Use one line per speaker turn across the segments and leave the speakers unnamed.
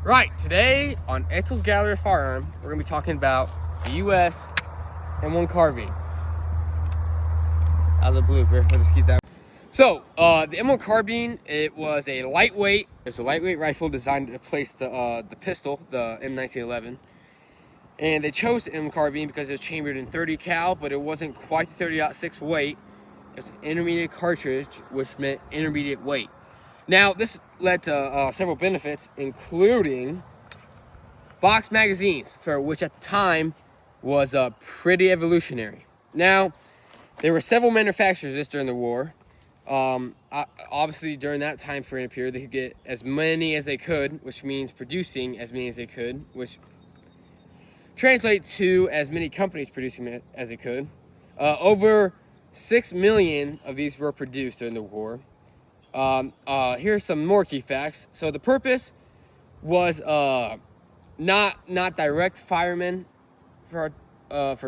Right, today on Etzel's Gallery Firearm, we're going to be talking about the U.S. M1 carbine. That was a blooper, we'll just keep that. So, the M1 carbine, it was a lightweight rifle designed to replace the pistol, the M1911. And they chose the M carbine because it was chambered in 30 cal, but it wasn't quite the 30-06 weight. It was an intermediate cartridge, which meant intermediate weight. Now, this led to several benefits, including box magazines, for which at the time was pretty evolutionary. Now, there were several manufacturers of this during the war. Obviously, during that time frame period, they could get as many as they could, which means producing as many as they could, which translates to as many companies producing it as they could. Over 6 million of these were produced during the war. Here's some more key facts. So the purpose was not direct firemen for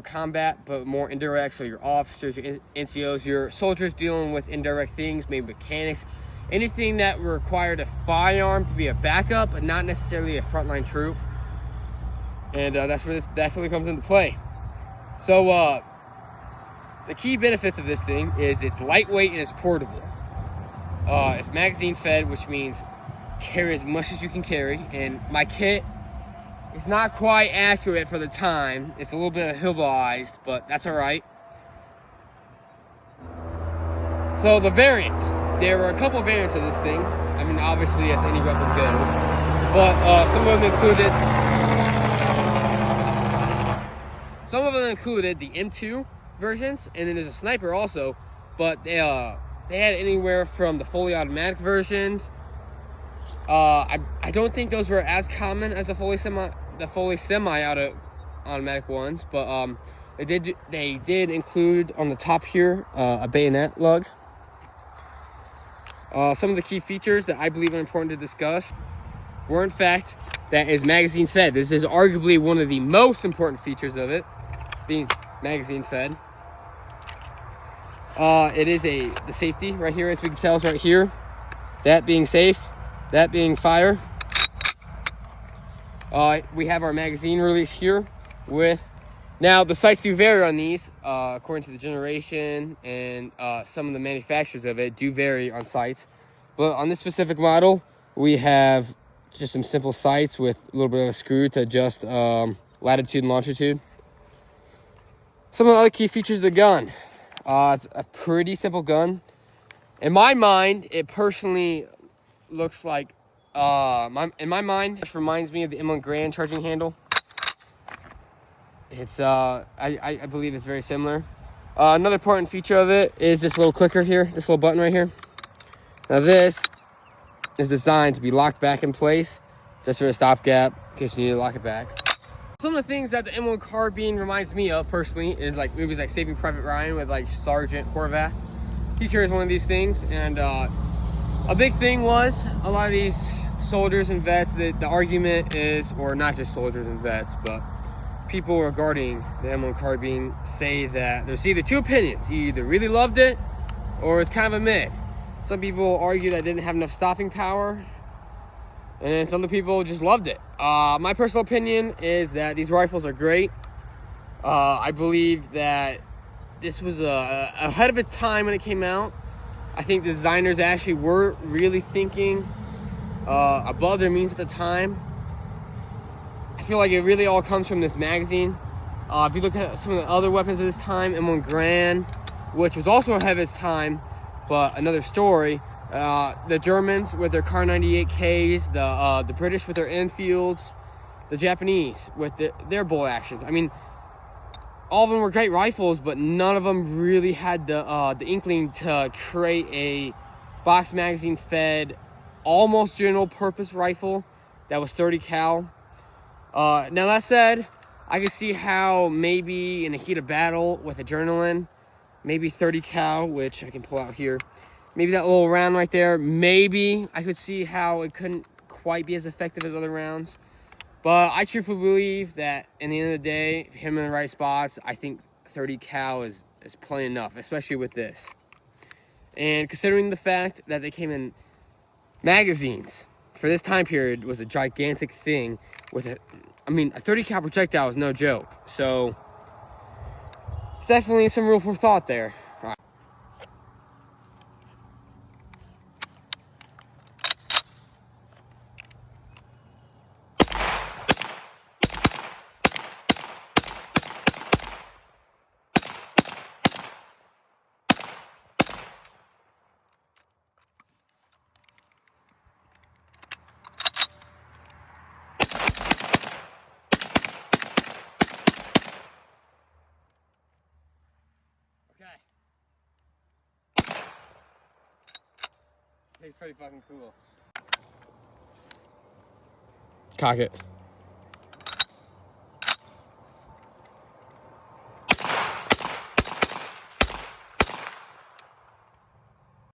combat, but more indirect. So your officers, your NCOs, your soldiers dealing with indirect things, maybe mechanics, anything that required a firearm to be a backup, but not necessarily a frontline troop. And that's where this definitely comes into play. So the key benefits of this thing is it's lightweight and it's portable. It's magazine fed, which means carry as much as you can carry. And my kit is not quite accurate for the time. It's a little bit hillbilized, but that's all right. So the variants. There were a couple variants of this thing. I mean, obviously, as any weapon goes. But some of them included the M2 versions, and then there's a sniper also. But they had anywhere from the fully automatic versions. I don't think those were as common as the fully semi-automatic ones, but they did include on the top here a bayonet lug. Some of the key features that I believe are important to discuss were, in fact, that is magazine fed. This is arguably one of the most important features of it, being magazine fed. It is the safety right here, as we can tell, is right here. That being safe, that being fire. We have our magazine release here with, now the sights do vary on these, according to the generation, and some of the manufacturers of it do vary on sights. But on this specific model, we have just some simple sights with a little bit of a screw to adjust latitude and longitude. Some of the other key features of the gun. It's a pretty simple gun. In my mind, it personally looks like, in my mind, it reminds me of the M1 Grand charging handle. It's, I believe it's very similar. Another important feature of it is this little clicker here, this little button right here. Now this is designed to be locked back in place, just for a stopgap, in case you need to lock it back. Some of the things that the M1 carbine reminds me of personally is like movies like Saving Private Ryan with like Sergeant Horvath. He carries one of these things, and a big thing was a lot of these soldiers and vets, the argument is, or not just soldiers and vets, but people regarding the M1 carbine say that there's either two opinions. You either really loved it or it's kind of a mid. Some people argue that it didn't have enough stopping power, and then some of the people just loved it. My personal opinion is that these rifles are great. I believe that this was ahead of its time when it came out. I think the designers actually were really thinking above their means at the time. I feel like it really all comes from this magazine. If you look at some of the other weapons of this time, M1 Grand, which was also ahead of its time, but another story. The Germans with their Kar 98Ks, the British with their Enfields, the Japanese with their bolt actions. I mean, all of them were great rifles, but none of them really had the inkling to create a box magazine fed, almost general purpose rifle that was 30 cal. Now that said, I can see how maybe in the heat of battle with adrenaline, maybe 30 cal, which I can pull out here, maybe that little round right there, maybe I could see how it couldn't quite be as effective as other rounds. But I truthfully believe that in the end of the day, if you hit them in the right spots, I think 30 cal is plenty enough, especially with this. And considering the fact that they came in magazines, for this time period was a gigantic thing with a 30 cal projectile is no joke. So definitely some room for thought there. All right. It's pretty fucking cool. Cock it.